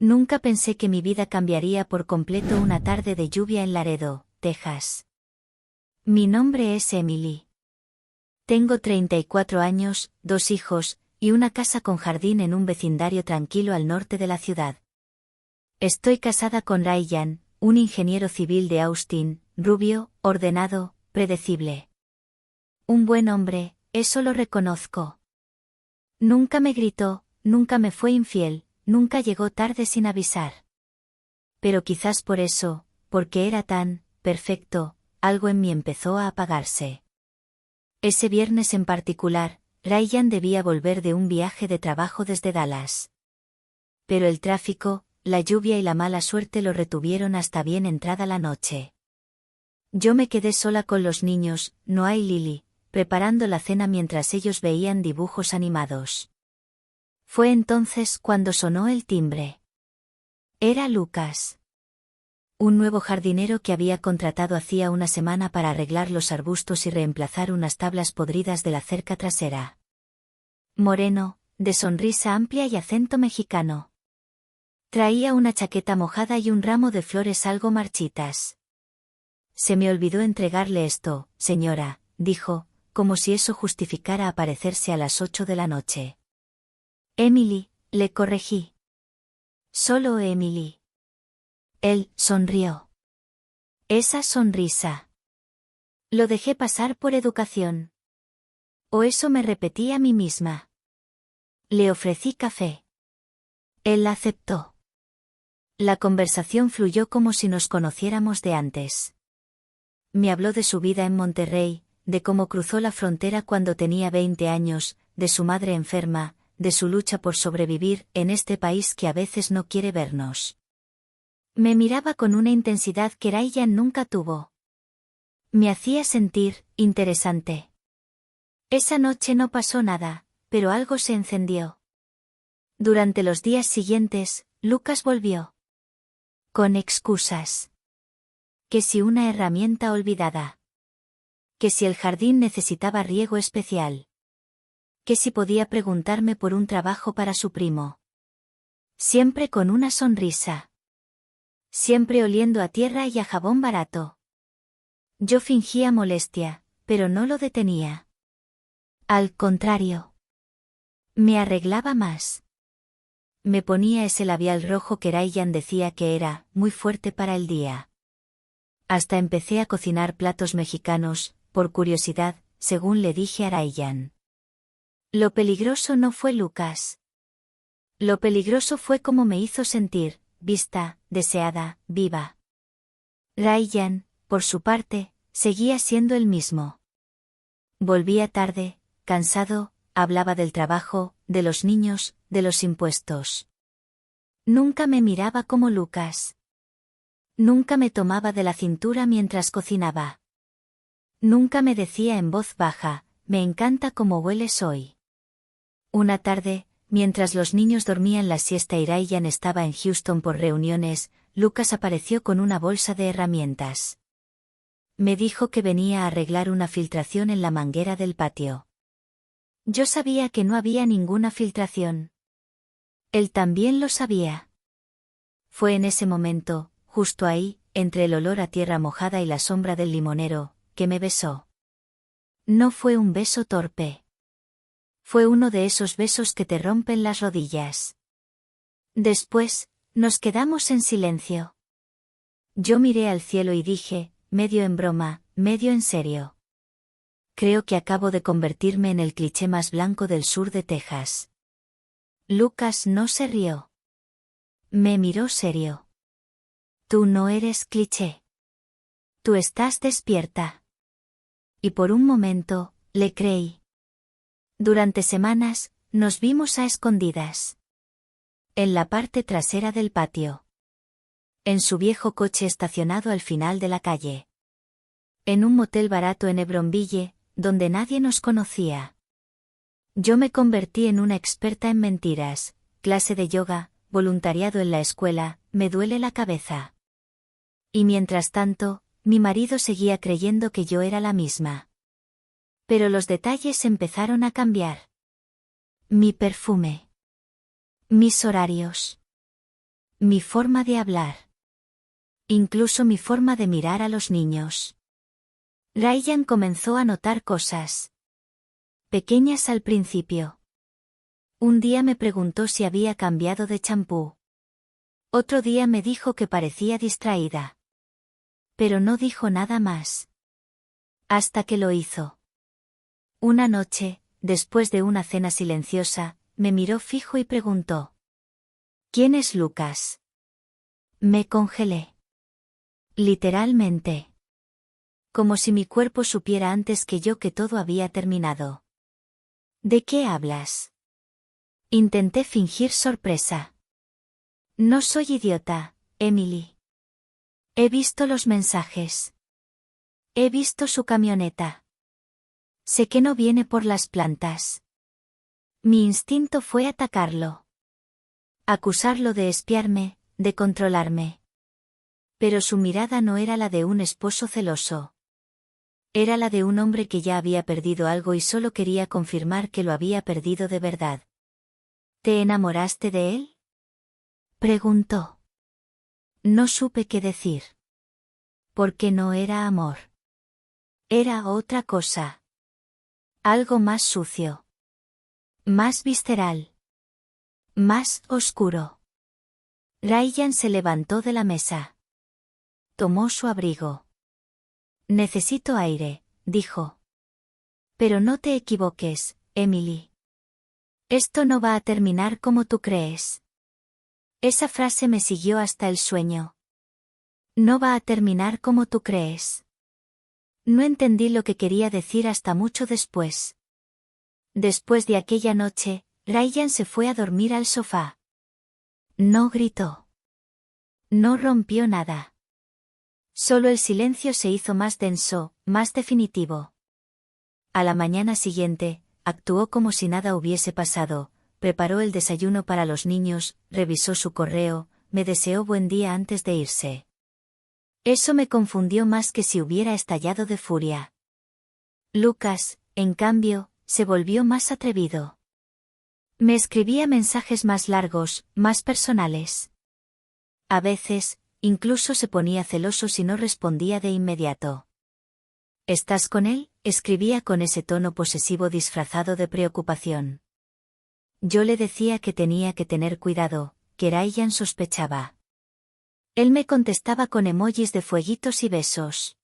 Nunca pensé que mi vida cambiaría por completo una tarde de lluvia en Laredo, Texas. Mi nombre es Emily. Tengo 34 años, 2 hijos, y una casa con jardín en un vecindario tranquilo al norte de la ciudad. Estoy casada con Ryan, un ingeniero civil de Austin, rubio, ordenado, predecible. Un buen hombre, eso lo reconozco. Nunca me gritó, nunca me fue infiel, nunca llegó tarde sin avisar. Pero quizás por eso, porque era tan perfecto, algo en mí empezó a apagarse. Ese viernes en particular, Ryan debía volver de un viaje de trabajo desde Dallas. Pero el tráfico, la lluvia y la mala suerte lo retuvieron hasta bien entrada la noche. Yo me quedé sola con los niños, Noah y Lily, preparando la cena mientras ellos veían dibujos animados. Fue entonces cuando sonó el timbre. Era Lucas. Un nuevo jardinero que había contratado hacía una semana para arreglar los arbustos y reemplazar unas tablas podridas de la cerca trasera. Moreno, de sonrisa amplia y acento mexicano. Traía una chaqueta mojada y un ramo de flores algo marchitas. Se me olvidó entregarle esto, señora, dijo, como si eso justificara aparecerse a las 8 de la noche. Emily, le corregí. Solo Emily. Él sonrió. Esa sonrisa. Lo dejé pasar por educación. O eso me repetí a mí misma. Le ofrecí café. Él aceptó. La conversación fluyó como si nos conociéramos de antes. Me habló de su vida en Monterrey, de cómo cruzó la frontera cuando tenía 20 años, de su madre enferma, de su lucha por sobrevivir en este país que a veces no quiere vernos. Me miraba con una intensidad que Ryan nunca tuvo. Me hacía sentir interesante. Esa noche no pasó nada, pero algo se encendió. Durante los días siguientes, Lucas volvió. Con excusas. Que si una herramienta olvidada. Que si el jardín necesitaba riego especial. Que si podía preguntarme por un trabajo para su primo. Siempre con una sonrisa. Siempre oliendo a tierra y a jabón barato. Yo fingía molestia, pero no lo detenía. Al contrario. Me arreglaba más. Me ponía ese labial rojo que Ryan decía que era muy fuerte para el día. Hasta empecé a cocinar platos mexicanos, por curiosidad, según le dije a Ryan. Lo peligroso no fue Lucas. Lo peligroso fue cómo me hizo sentir, vista, deseada, viva. Ryan, por su parte, seguía siendo el mismo. Volvía tarde, cansado, hablaba del trabajo, de los niños, de los impuestos. Nunca me miraba como Lucas. Nunca me tomaba de la cintura mientras cocinaba. Nunca me decía en voz baja, me encanta cómo hueles hoy. Una tarde, mientras los niños dormían la siesta y Ryan estaba en Houston por reuniones, Lucas apareció con una bolsa de herramientas. Me dijo que venía a arreglar una filtración en la manguera del patio. Yo sabía que no había ninguna filtración. Él también lo sabía. Fue en ese momento, justo ahí, entre el olor a tierra mojada y la sombra del limonero, que me besó. No fue un beso torpe. Fue uno de esos besos que te rompen las rodillas. Después, nos quedamos en silencio. Yo miré al cielo y dije, medio en broma, medio en serio. Creo que acabo de convertirme en el cliché más blanco del sur de Texas. Lucas no se rió. Me miró serio. Tú no eres cliché. Tú estás despierta. Y por un momento, le creí. Durante semanas, nos vimos a escondidas. En la parte trasera del patio. En su viejo coche estacionado al final de la calle. En un motel barato en Hebronville, donde nadie nos conocía. Yo me convertí en una experta en mentiras, clase de yoga, voluntariado en la escuela, me duele la cabeza. Y mientras tanto, mi marido seguía creyendo que yo era la misma. Pero los detalles empezaron a cambiar. Mi perfume. Mis horarios. Mi forma de hablar. Incluso mi forma de mirar a los niños. Ryan comenzó a notar cosas. Pequeñas al principio. Un día me preguntó si había cambiado de champú. Otro día me dijo que parecía distraída. Pero no dijo nada más. Hasta que lo hizo. Una noche, después de una cena silenciosa, me miró fijo y preguntó: ¿Quién es Lucas? Me congelé. Literalmente. Como si mi cuerpo supiera antes que yo que todo había terminado. ¿De qué hablas? Intenté fingir sorpresa. No soy idiota, Emily. He visto los mensajes. He visto su camioneta. Sé que no viene por las plantas. Mi instinto fue atacarlo. Acusarlo de espiarme, de controlarme. Pero su mirada no era la de un esposo celoso. Era la de un hombre que ya había perdido algo y solo quería confirmar que lo había perdido de verdad. ¿Te enamoraste de él? Preguntó. No supe qué decir. Porque no era amor. Era otra cosa. Algo más sucio. Más visceral. Más oscuro. Ryan se levantó de la mesa. Tomó su abrigo. Necesito aire, dijo. Pero no te equivoques, Emily. Esto no va a terminar como tú crees. Esa frase me siguió hasta el sueño. No va a terminar como tú crees. No entendí lo que quería decir hasta mucho después. Después de aquella noche, Ryan se fue a dormir al sofá. No gritó. No rompió nada. Solo el silencio se hizo más denso, más definitivo. A la mañana siguiente, actuó como si nada hubiese pasado, preparó el desayuno para los niños, revisó su correo, me deseó buen día antes de irse. Eso me confundió más que si hubiera estallado de furia. Lucas, en cambio, se volvió más atrevido. Me escribía mensajes más largos, más personales. A veces, incluso se ponía celoso si no respondía de inmediato. ¿Estás con él?, escribía con ese tono posesivo disfrazado de preocupación. Yo le decía que tenía que tener cuidado, que Ryan sospechaba. Él me contestaba con emojis de fueguitos y besos.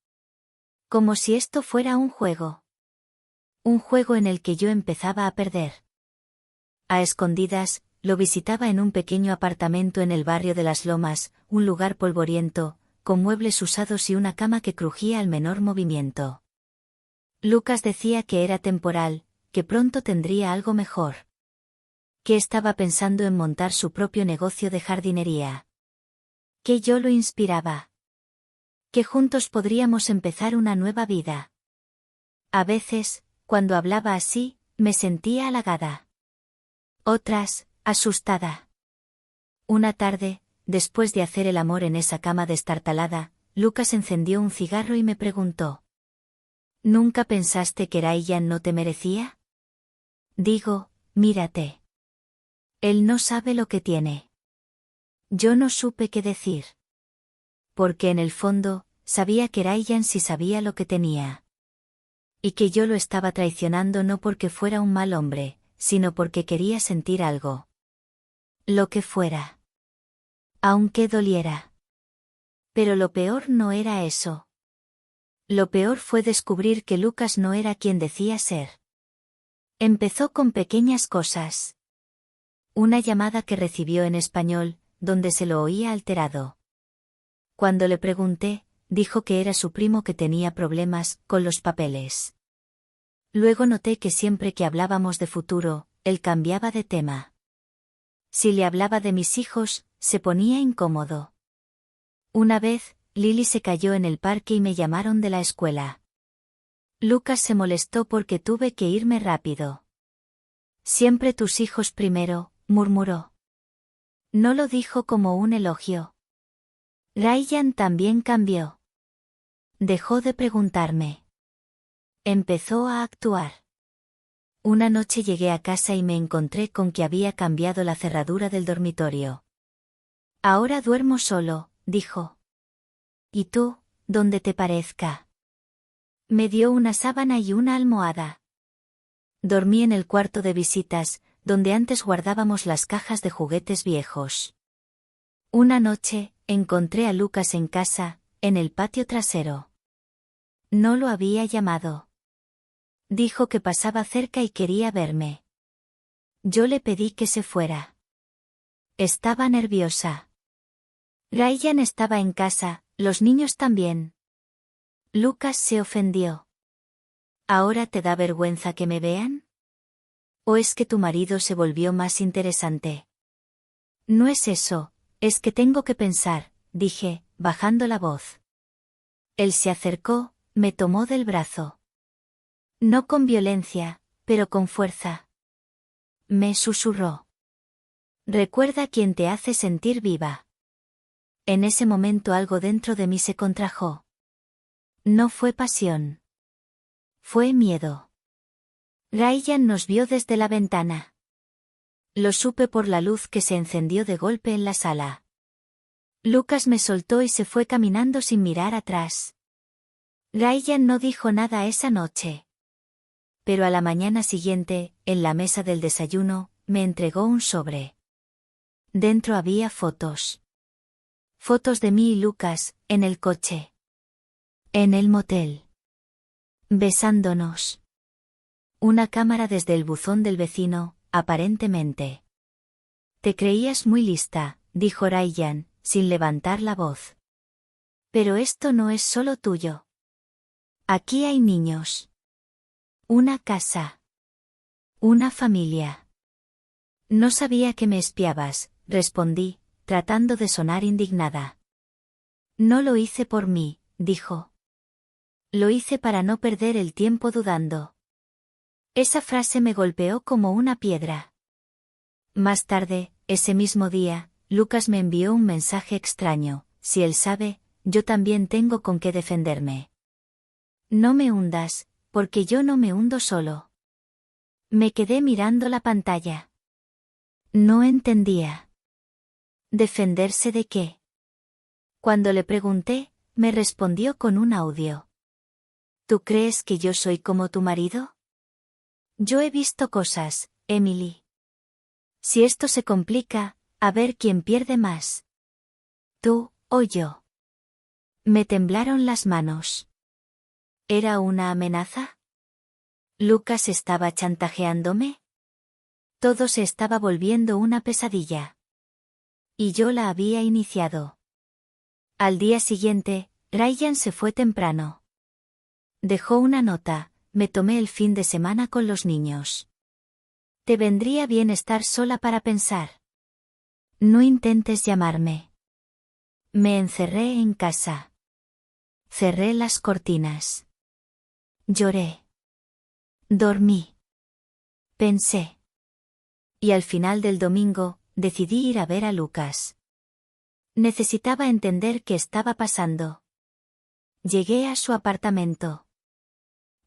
Como si esto fuera un juego. Un juego en el que yo empezaba a perder. A escondidas, lo visitaba en un pequeño apartamento en el barrio de Las Lomas, un lugar polvoriento, con muebles usados y una cama que crujía al menor movimiento. Lucas decía que era temporal, que pronto tendría algo mejor. Que estaba pensando en montar su propio negocio de jardinería. Que yo lo inspiraba. Que juntos podríamos empezar una nueva vida. A veces, cuando hablaba así, me sentía halagada. Otras, asustada. Una tarde, después de hacer el amor en esa cama destartalada, Lucas encendió un cigarro y me preguntó: ¿Nunca pensaste que Ryan no te merecía? Digo, mírate. Él no sabe lo que tiene. Yo no supe qué decir. Porque en el fondo, sabía que Ryan sí sabía lo que tenía. Y que yo lo estaba traicionando no porque fuera un mal hombre, sino porque quería sentir algo. Lo que fuera. Aunque doliera. Pero lo peor no era eso. Lo peor fue descubrir que Lucas no era quien decía ser. Empezó con pequeñas cosas. Una llamada que recibió en español, donde se lo oía alterado. Cuando le pregunté, dijo que era su primo que tenía problemas con los papeles. Luego noté que siempre que hablábamos de futuro, él cambiaba de tema. Si le hablaba de mis hijos, se ponía incómodo. Una vez, Lily se cayó en el parque y me llamaron de la escuela. Lucas se molestó porque tuve que irme rápido. Siempre tus hijos primero, murmuró. No lo dijo como un elogio. Ryan también cambió. Dejó de preguntarme. Empezó a actuar. Una noche llegué a casa y me encontré con que había cambiado la cerradura del dormitorio. Ahora duermo solo, dijo. ¿Y tú, donde te parezca? Me dio una sábana y una almohada. Dormí en el cuarto de visitas, donde antes guardábamos las cajas de juguetes viejos. Una noche, encontré a Lucas en casa, en el patio trasero. No lo había llamado. Dijo que pasaba cerca y quería verme. Yo le pedí que se fuera. Estaba nerviosa. Ryan estaba en casa, los niños también. Lucas se ofendió. ¿Ahora te da vergüenza que me vean? ¿O es que tu marido se volvió más interesante? No es eso, es que tengo que pensar, dije, bajando la voz. Él se acercó, me tomó del brazo. No con violencia, pero con fuerza. Me susurró. Recuerda quién te hace sentir viva. En ese momento algo dentro de mí se contrajo. No fue pasión. Fue miedo. Ryan nos vio desde la ventana. Lo supe por la luz que se encendió de golpe en la sala. Lucas me soltó y se fue caminando sin mirar atrás. Ryan no dijo nada esa noche. Pero a la mañana siguiente, en la mesa del desayuno, me entregó un sobre. Dentro había fotos. Fotos de mí y Lucas, en el coche. En el motel. Besándonos. Una cámara desde el buzón del vecino, aparentemente. Te creías muy lista, dijo Ryan, sin levantar la voz. Pero esto no es solo tuyo. Aquí hay niños. Una casa. Una familia. No sabía que me espiabas, respondí, tratando de sonar indignada. No lo hice por mí, dijo. Lo hice para no perder el tiempo dudando. Esa frase me golpeó como una piedra. Más tarde, ese mismo día, Lucas me envió un mensaje extraño: si él sabe, yo también tengo con qué defenderme. No me hundas, porque yo no me hundo solo. Me quedé mirando la pantalla. No entendía. ¿Defenderse de qué? Cuando le pregunté, me respondió con un audio. ¿Tú crees que yo soy como tu marido? Yo he visto cosas, Emily. Si esto se complica, a ver quién pierde más. ¿Tú, o yo? Me temblaron las manos. ¿Era una amenaza? ¿Lucas estaba chantajeándome? Todo se estaba volviendo una pesadilla. Y yo la había iniciado. Al día siguiente, Ryan se fue temprano. Dejó una nota: me tomé el fin de semana con los niños. Te vendría bien estar sola para pensar. No intentes llamarme. Me encerré en casa. Cerré las cortinas. Lloré. Dormí. Pensé. Y al final del domingo, decidí ir a ver a Lucas. Necesitaba entender qué estaba pasando. Llegué a su apartamento.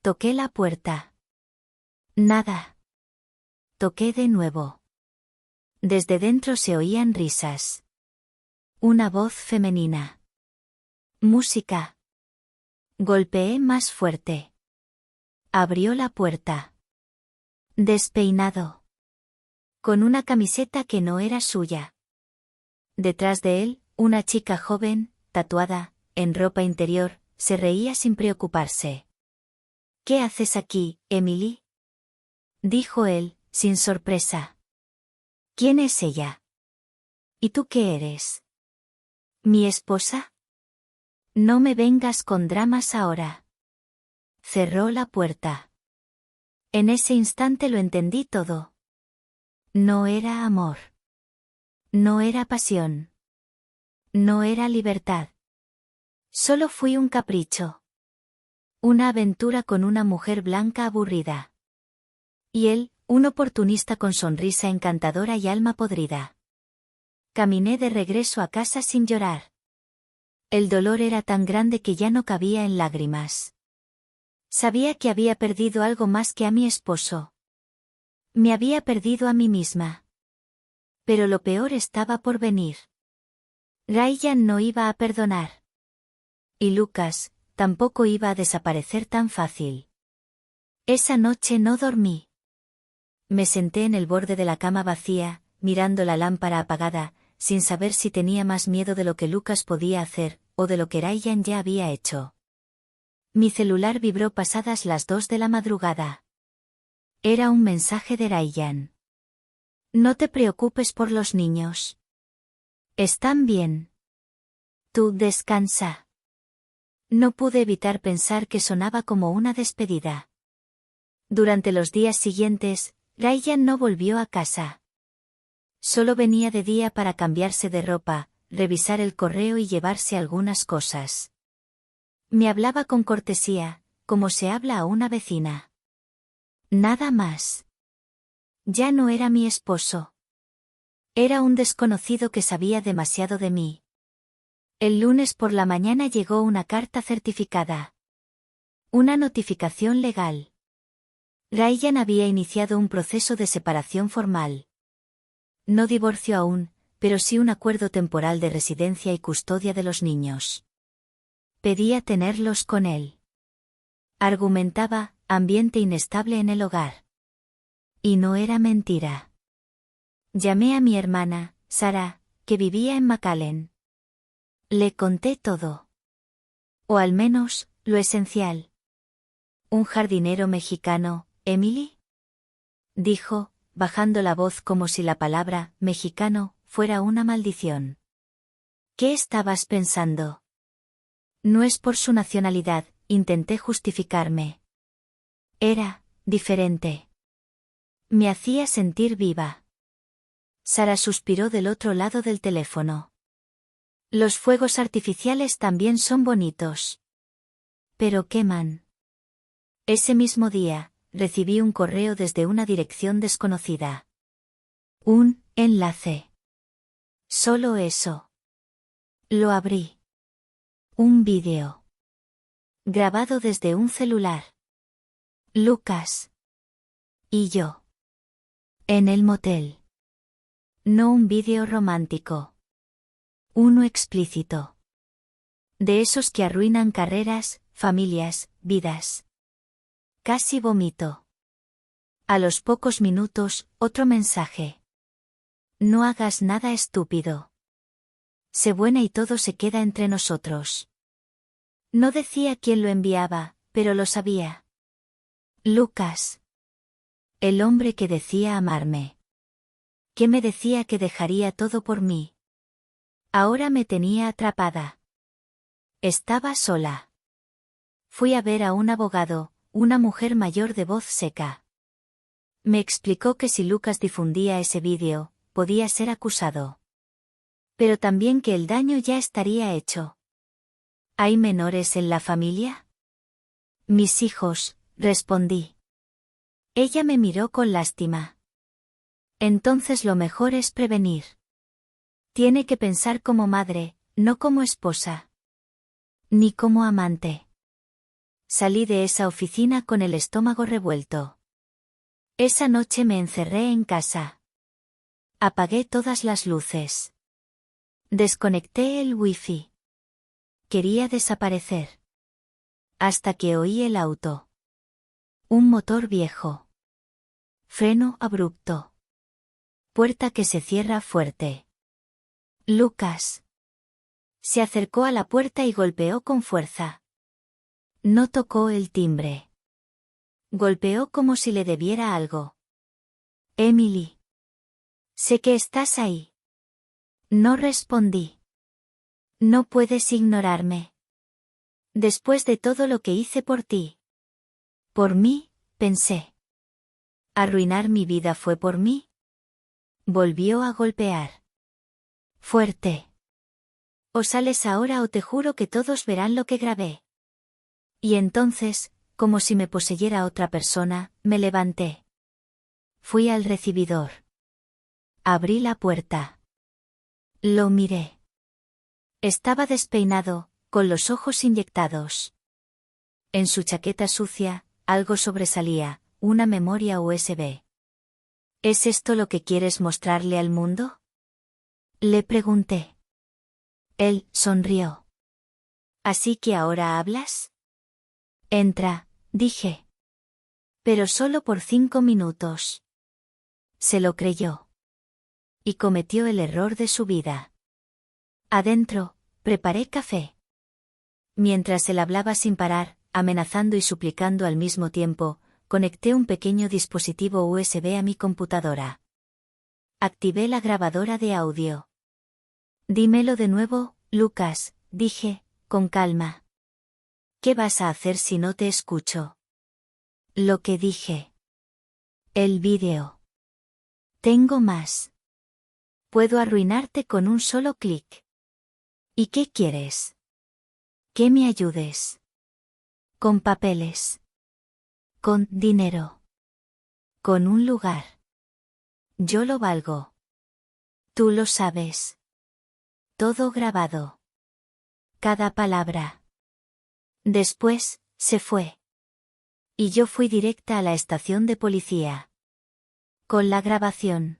Toqué la puerta. Nada. Toqué de nuevo. Desde dentro se oían risas. Una voz femenina. Música. Golpeé más fuerte. Abrió la puerta. Despeinado. Con una camiseta que no era suya. Detrás de él, una chica joven, tatuada, en ropa interior, se reía sin preocuparse. ¿Qué haces aquí, Emily? Dijo él, sin sorpresa. ¿Quién es ella? ¿Y tú qué eres? ¿Mi esposa? No me vengas con dramas ahora. Cerró la puerta. En ese instante lo entendí todo. No era amor. No era pasión. No era libertad. Solo fui un capricho. Una aventura con una mujer blanca aburrida. Y él, un oportunista con sonrisa encantadora y alma podrida. Caminé de regreso a casa sin llorar. El dolor era tan grande que ya no cabía en lágrimas. Sabía que había perdido algo más que a mi esposo. Me había perdido a mí misma. Pero lo peor estaba por venir. Ryan no iba a perdonar. Y Lucas, tampoco iba a desaparecer tan fácil. Esa noche no dormí. Me senté en el borde de la cama vacía, mirando la lámpara apagada, sin saber si tenía más miedo de lo que Lucas podía hacer, o de lo que Ryan ya había hecho. Mi celular vibró pasadas las 2 de la madrugada. Era un mensaje de Ryan. No te preocupes por los niños. Están bien. Tú descansa. No pude evitar pensar que sonaba como una despedida. Durante los días siguientes, Ryan no volvió a casa. Solo venía de día para cambiarse de ropa, revisar el correo y llevarse algunas cosas. Me hablaba con cortesía, como se habla a una vecina. Nada más. Ya no era mi esposo. Era un desconocido que sabía demasiado de mí. El lunes por la mañana llegó una carta certificada. Una notificación legal. Ryan había iniciado un proceso de separación formal. No divorcio aún, pero sí un acuerdo temporal de residencia y custodia de los niños. Pedía tenerlos con él. Argumentaba, ambiente inestable en el hogar. Y no era mentira. Llamé a mi hermana, Sara, que vivía en McAllen. Le conté todo. O al menos, lo esencial. ¿Un jardinero mexicano, Emily? Dijo, bajando la voz como si la palabra mexicano fuera una maldición. ¿Qué estabas pensando? No es por su nacionalidad, intenté justificarme. Era diferente. Me hacía sentir viva. Sara suspiró del otro lado del teléfono. Los fuegos artificiales también son bonitos. Pero queman. Ese mismo día, recibí un correo desde una dirección desconocida. Un enlace. Solo eso. Lo abrí. Un vídeo. Grabado desde un celular. Lucas. Y yo. En el motel. No un vídeo romántico. Uno explícito. De esos que arruinan carreras, familias, vidas. Casi vomito. A los pocos minutos, otro mensaje. No hagas nada estúpido. Sé buena y todo se queda entre nosotros. No decía quién lo enviaba, pero lo sabía. Lucas. El hombre que decía amarme. Que me decía que dejaría todo por mí. Ahora me tenía atrapada. Estaba sola. Fui a ver a un abogado, una mujer mayor de voz seca. Me explicó que si Lucas difundía ese vídeo, podía ser acusado. Pero también que el daño ya estaría hecho. ¿Hay menores en la familia? Mis hijos, respondí. Ella me miró con lástima. Entonces lo mejor es prevenir. Tiene que pensar como madre, no como esposa. Ni como amante. Salí de esa oficina con el estómago revuelto. Esa noche me encerré en casa. Apagué todas las luces. Desconecté el wifi. Quería desaparecer. Hasta que oí el auto. Un motor viejo. Freno abrupto. Puerta que se cierra fuerte. Lucas. Se acercó a la puerta y golpeó con fuerza. No tocó el timbre. Golpeó como si le debiera algo. Emily. Sé que estás ahí. No respondí. No puedes ignorarme. Después de todo lo que hice por ti. Por mí, pensé. ¿Arruinar mi vida fue por mí? Volvió a golpear. Fuerte. O sales ahora o te juro que todos verán lo que grabé. Y entonces, como si me poseyera otra persona, me levanté. Fui al recibidor. Abrí la puerta. Lo miré. Estaba despeinado, con los ojos inyectados. En su chaqueta sucia, algo sobresalía, una memoria USB. ¿Es esto lo que quieres mostrarle al mundo? Le pregunté. Él sonrió. ¿Así que ahora hablas? Entra, dije. Pero solo por 5 minutos. Se lo creyó. Y cometió el error de su vida. Adentro, preparé café. Mientras él hablaba sin parar, amenazando y suplicando al mismo tiempo, conecté un pequeño dispositivo USB a mi computadora. Activé la grabadora de audio. Dímelo de nuevo, Lucas, dije, con calma. ¿Qué vas a hacer si no te escucho? Lo que dije. El vídeo. Tengo más. Puedo arruinarte con un solo clic. ¿Y qué quieres? Que me ayudes. Con papeles. Con dinero. Con un lugar. Yo lo valgo. Tú lo sabes. Todo grabado. Cada palabra. Después, se fue. Y yo fui directa a la estación de policía. Con la grabación.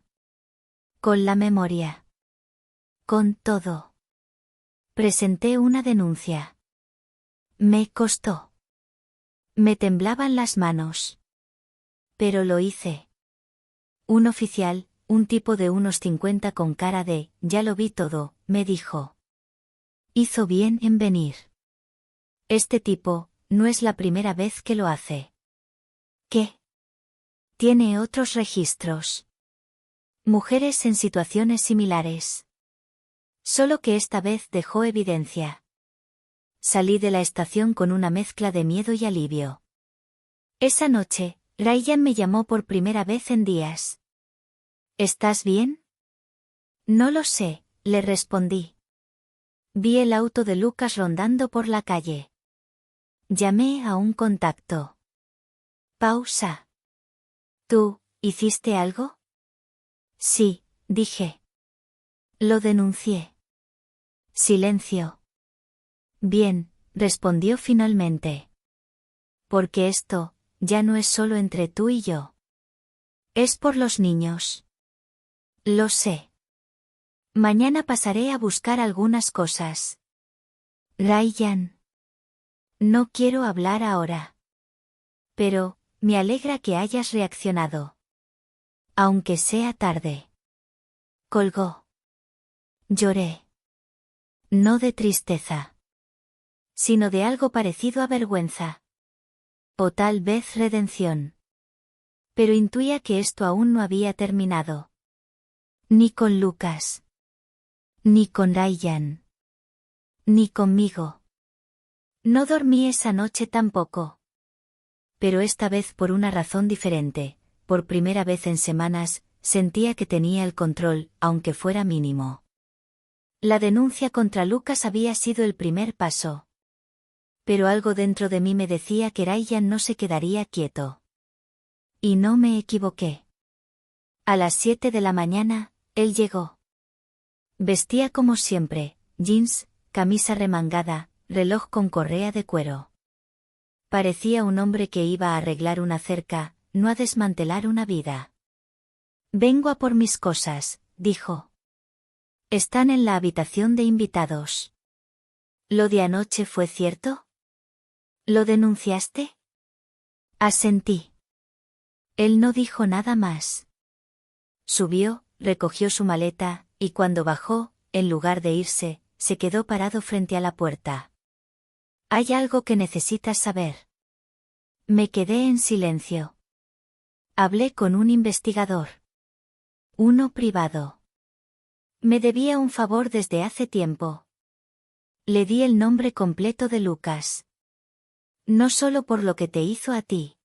Con la memoria. Con todo. Presenté una denuncia. Me costó. Me temblaban las manos. Pero lo hice. Un oficial, un tipo de unos 50 con cara de, ya lo vi todo, me dijo. Hizo bien en venir. Este tipo, no es la primera vez que lo hace. ¿Qué? Tiene otros registros. Mujeres en situaciones similares. Solo que esta vez dejó evidencia. Salí de la estación con una mezcla de miedo y alivio. Esa noche, Ryan me llamó por primera vez en días. ¿Estás bien? No lo sé, le respondí. Vi el auto de Lucas rondando por la calle. Llamé a un contacto. Pausa. ¿Tú, hiciste algo? Sí, dije. Lo denuncié. Silencio. Bien, respondió finalmente. Porque esto, ya no es solo entre tú y yo. Es por los niños. Lo sé. Mañana pasaré a buscar algunas cosas. Ryan. No quiero hablar ahora. Pero, me alegra que hayas reaccionado. Aunque sea tarde. Colgó. Lloré. No de tristeza. Sino de algo parecido a vergüenza. O tal vez redención. Pero intuía que esto aún no había terminado. Ni con Lucas. Ni con Ryan. Ni conmigo. No dormí esa noche tampoco. Pero esta vez por una razón diferente, por primera vez en semanas, sentía que tenía el control, aunque fuera mínimo. La denuncia contra Lucas había sido el primer paso. Pero algo dentro de mí me decía que Ryan no se quedaría quieto. Y no me equivoqué. A las 7 de la mañana, él llegó. Vestía como siempre, jeans, camisa remangada, reloj con correa de cuero. Parecía un hombre que iba a arreglar una cerca, no a desmantelar una vida. Vengo a por mis cosas, dijo. Están en la habitación de invitados. ¿Lo de anoche fue cierto? ¿Lo denunciaste? Asentí. Él no dijo nada más. Subió, recogió su maleta, y cuando bajó, en lugar de irse, se quedó parado frente a la puerta. Hay algo que necesitas saber. Me quedé en silencio. Hablé con un investigador. Uno privado. Me debía un favor desde hace tiempo. Le di el nombre completo de Lucas. No solo por lo que te hizo a ti,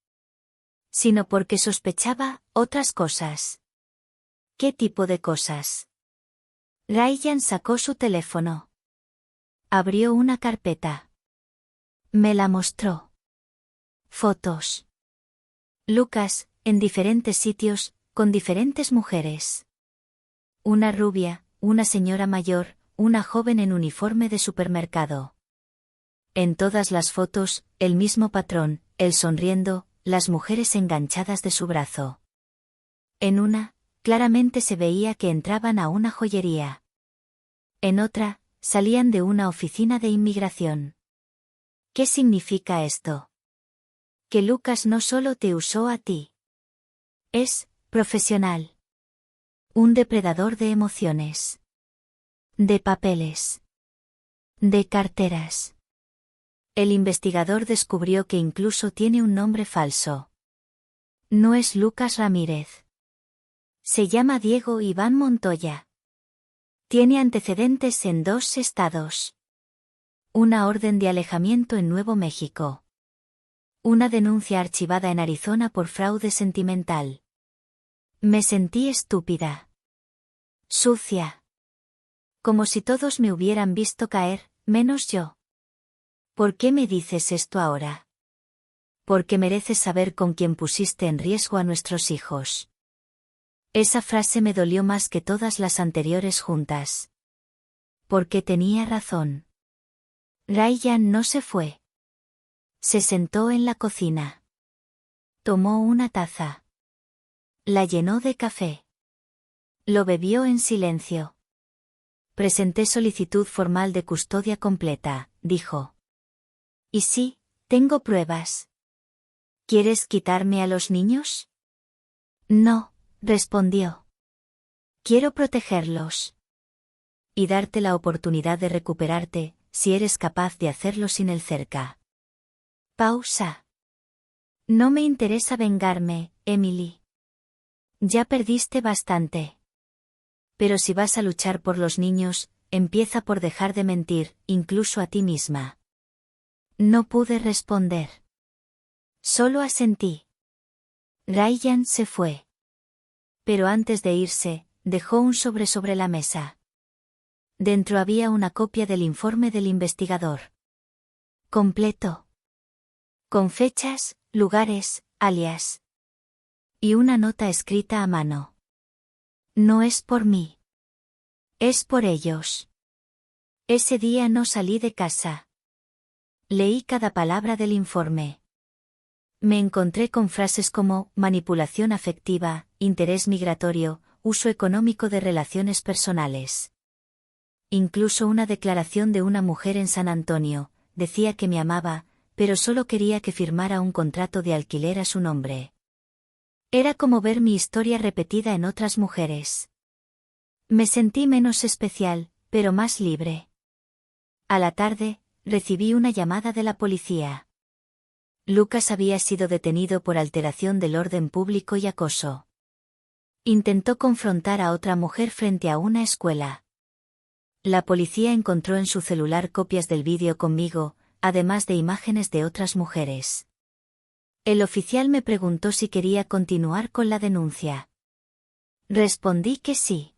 sino porque sospechaba otras cosas. ¿Qué tipo de cosas? Ryan sacó su teléfono. Abrió una carpeta. Me la mostró. Fotos. Lucas, en diferentes sitios, con diferentes mujeres. Una rubia, una señora mayor, una joven en uniforme de supermercado. En todas las fotos, el mismo patrón, él sonriendo, las mujeres enganchadas de su brazo. En una, claramente se veía que entraban a una joyería. En otra, salían de una oficina de inmigración. ¿Qué significa esto? Que Lucas no solo te usó a ti. Es profesional. Un depredador de emociones. De papeles. De carteras. El investigador descubrió que incluso tiene un nombre falso. No es Lucas Ramírez. Se llama Diego Iván Montoya. Tiene antecedentes en 2 estados. Una orden de alejamiento en Nuevo México. Una denuncia archivada en Arizona por fraude sentimental. Me sentí estúpida. Sucia. Como si todos me hubieran visto caer, menos yo. ¿Por qué me dices esto ahora? Porque mereces saber con quién pusiste en riesgo a nuestros hijos. Esa frase me dolió más que todas las anteriores juntas. Porque tenía razón. Ryan no se fue. Se sentó en la cocina. Tomó una taza. La llenó de café. Lo bebió en silencio. Presenté solicitud formal de custodia completa, dijo. Y sí, tengo pruebas. ¿Quieres quitarme a los niños? No, respondió. Quiero protegerlos. Y darte la oportunidad de recuperarte, si eres capaz de hacerlo sin él cerca. Pausa. No me interesa vengarme, Emily. Ya perdiste bastante. Pero si vas a luchar por los niños, empieza por dejar de mentir, incluso a ti misma. No pude responder. Solo asentí. Ryan se fue. Pero antes de irse, dejó un sobre la mesa. Dentro había una copia del informe del investigador. Completo. Con fechas, lugares, alias. Y una nota escrita a mano. No es por mí. Es por ellos. Ese día no salí de casa. Leí cada palabra del informe. Me encontré con frases como manipulación afectiva, interés migratorio, uso económico de relaciones personales. Incluso una declaración de una mujer en San Antonio, decía que me amaba, pero solo quería que firmara un contrato de alquiler a su nombre. Era como ver mi historia repetida en otras mujeres. Me sentí menos especial, pero más libre. A la tarde, recibí una llamada de la policía. Lucas había sido detenido por alteración del orden público y acoso. Intentó confrontar a otra mujer frente a una escuela. La policía encontró en su celular copias del vídeo conmigo, además de imágenes de otras mujeres. El oficial me preguntó si quería continuar con la denuncia. Respondí que sí.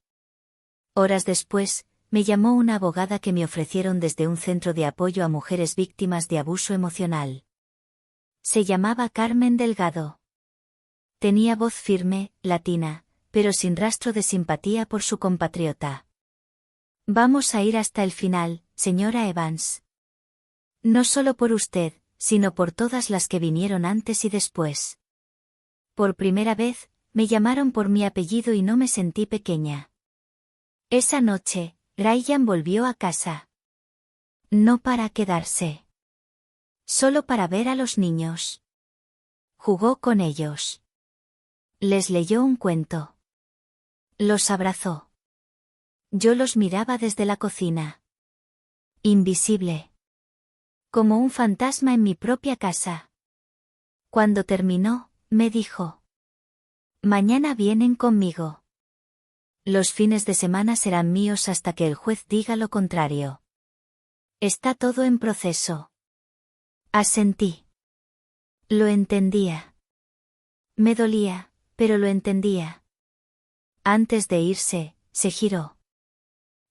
Horas después, me llamó una abogada que me ofrecieron desde un centro de apoyo a mujeres víctimas de abuso emocional. Se llamaba Carmen Delgado. Tenía voz firme, latina, pero sin rastro de simpatía por su compatriota. Vamos a ir hasta el final, señora Evans. No solo por usted, sino por todas las que vinieron antes y después. Por primera vez, me llamaron por mi apellido y no me sentí pequeña. Esa noche, Ryan volvió a casa. No para quedarse. Solo para ver a los niños. Jugó con ellos. Les leyó un cuento. Los abrazó. Yo los miraba desde la cocina. Invisible. Como un fantasma en mi propia casa. Cuando terminó, me dijo. Mañana vienen conmigo. Los fines de semana serán míos hasta que el juez diga lo contrario. Está todo en proceso. Asentí. Lo entendía. Me dolía, pero lo entendía. Antes de irse, se giró.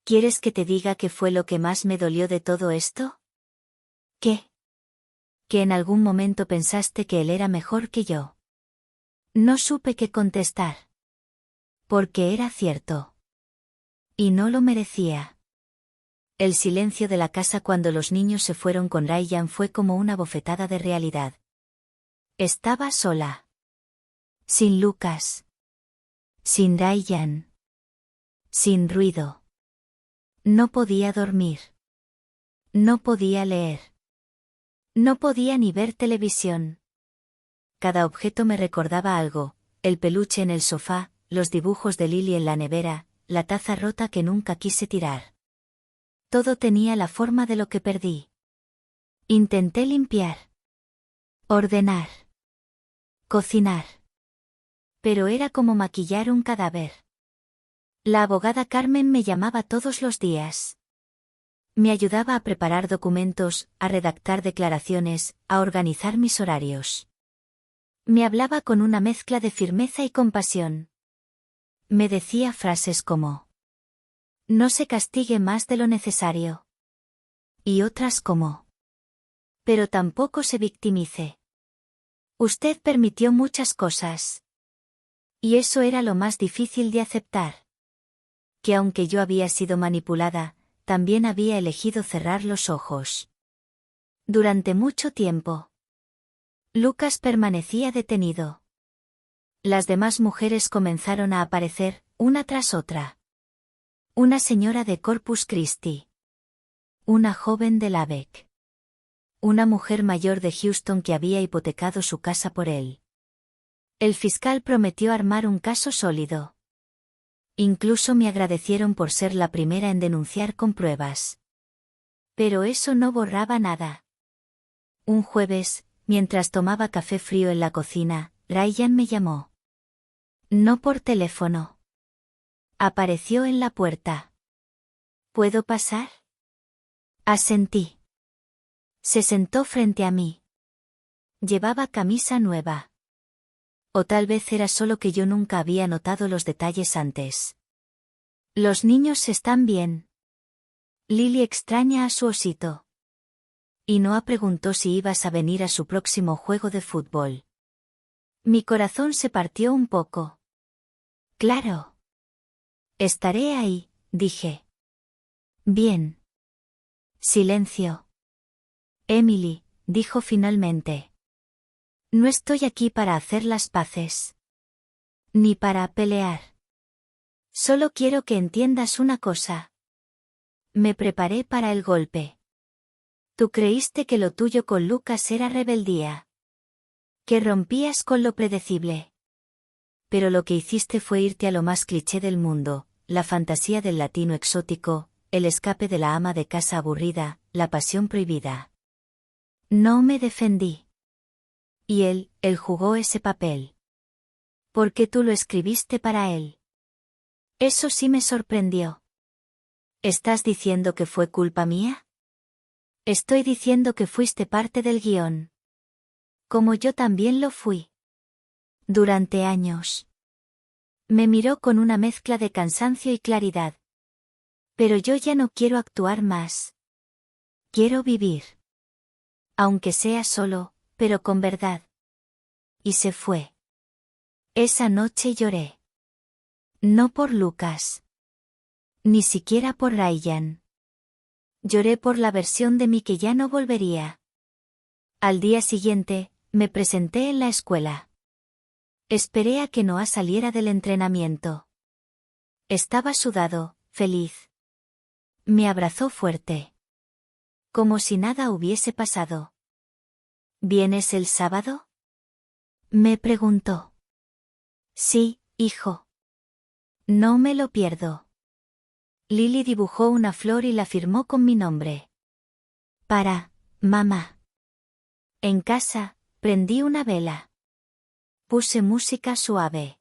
¿Quieres que te diga qué fue lo que más me dolió de todo esto? ¿Qué? Que en algún momento pensaste que él era mejor que yo. No supe qué contestar. Porque era cierto. Y no lo merecía. El silencio de la casa cuando los niños se fueron con Ryan fue como una bofetada de realidad. Estaba sola. Sin Lucas. Sin Ryan. Sin ruido. No podía dormir. No podía leer. No podía ni ver televisión. Cada objeto me recordaba algo, el peluche en el sofá, los dibujos de Lily en la nevera, la taza rota que nunca quise tirar. Todo tenía la forma de lo que perdí. Intenté limpiar. Ordenar. Cocinar. Pero era como maquillar un cadáver. La abogada Carmen me llamaba todos los días. Me ayudaba a preparar documentos, a redactar declaraciones, a organizar mis horarios. Me hablaba con una mezcla de firmeza y compasión. Me decía frases como: no se castigue más de lo necesario. Y otras como: pero tampoco se victimice. Usted permitió muchas cosas. Y eso era lo más difícil de aceptar. Que aunque yo había sido manipulada, también había elegido cerrar los ojos. Durante mucho tiempo, Lucas permanecía detenido. Las demás mujeres comenzaron a aparecer, una tras otra. Una señora de Corpus Christi. Una joven de Lubbock. Una mujer mayor de Houston que había hipotecado su casa por él. El fiscal prometió armar un caso sólido. Incluso me agradecieron por ser la primera en denunciar con pruebas. Pero eso no borraba nada. Un jueves, mientras tomaba café frío en la cocina, Ryan me llamó. No por teléfono. Apareció en la puerta. ¿Puedo pasar? Asentí. Se sentó frente a mí. Llevaba camisa nueva. O tal vez era solo que yo nunca había notado los detalles antes. Los niños están bien. Lily extraña a su osito. Y Noah preguntó si ibas a venir a su próximo juego de fútbol. Mi corazón se partió un poco. Claro. Estaré ahí, dije. Bien. Silencio. Emily, dijo finalmente. No estoy aquí para hacer las paces. Ni para pelear. Solo quiero que entiendas una cosa. Me preparé para el golpe. Tú creíste que lo tuyo con Lucas era rebeldía. Que rompías con lo predecible. Pero lo que hiciste fue irte a lo más cliché del mundo, la fantasía del latino exótico, el escape de la ama de casa aburrida, la pasión prohibida. No me defendí. Y él jugó ese papel. ¿Por qué tú lo escribiste para él? Eso sí me sorprendió. ¿Estás diciendo que fue culpa mía? Estoy diciendo que fuiste parte del guión. Como yo también lo fui. Durante años. Me miró con una mezcla de cansancio y claridad. Pero yo ya no quiero actuar más. Quiero vivir. Aunque sea solo, pero con verdad. Y se fue. Esa noche lloré. No por Lucas. Ni siquiera por Ryan. Lloré por la versión de mí que ya no volvería. Al día siguiente, me presenté en la escuela. Esperé a que Noah saliera del entrenamiento. Estaba sudado, feliz. Me abrazó fuerte. Como si nada hubiese pasado. ¿Vienes el sábado? Me preguntó. Sí, hijo. No me lo pierdo. Lily dibujó una flor y la firmó con mi nombre. Para, mamá. En casa, prendí una vela. Puse música suave.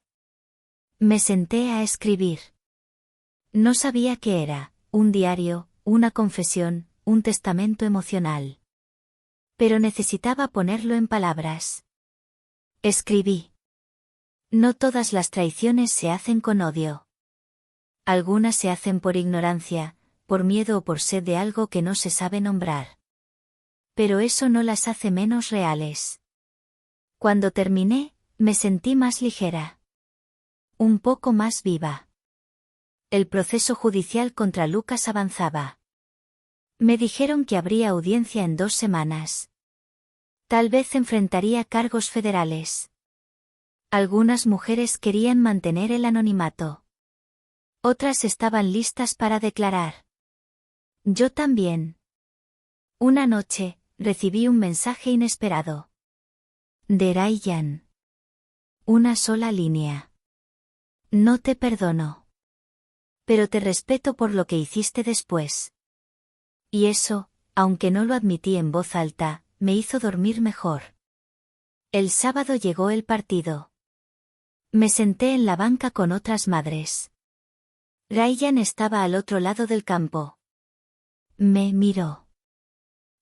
Me senté a escribir. No sabía qué era, un diario, una confesión, un testamento emocional. Pero necesitaba ponerlo en palabras. Escribí. No todas las traiciones se hacen con odio. Algunas se hacen por ignorancia, por miedo o por sed de algo que no se sabe nombrar. Pero eso no las hace menos reales. Cuando terminé, me sentí más ligera. Un poco más viva. El proceso judicial contra Lucas avanzaba. Me dijeron que habría audiencia en 2 semanas. Tal vez enfrentaría cargos federales. Algunas mujeres querían mantener el anonimato. Otras estaban listas para declarar. Yo también. Una noche, recibí un mensaje inesperado. De Ryan. Una sola línea. No te perdono. Pero te respeto por lo que hiciste después. Y eso, aunque no lo admití en voz alta, me hizo dormir mejor. El sábado llegó el partido. Me senté en la banca con otras madres. Ryan estaba al otro lado del campo. Me miró.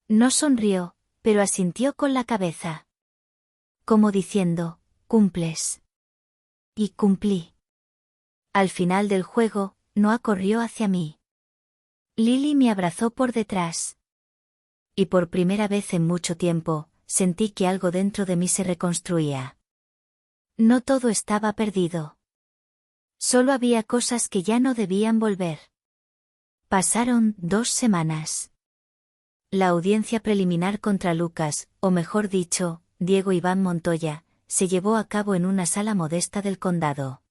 No sonrió, pero asintió con la cabeza. Como diciendo, cumples. Y cumplí. Al final del juego, Noah corrió hacia mí. Lily me abrazó por detrás. Y por primera vez en mucho tiempo, sentí que algo dentro de mí se reconstruía. No todo estaba perdido. Solo había cosas que ya no debían volver. Pasaron 2 semanas. La audiencia preliminar contra Lucas, o mejor dicho, Diego Iván Montoya, se llevó a cabo en una sala modesta del condado.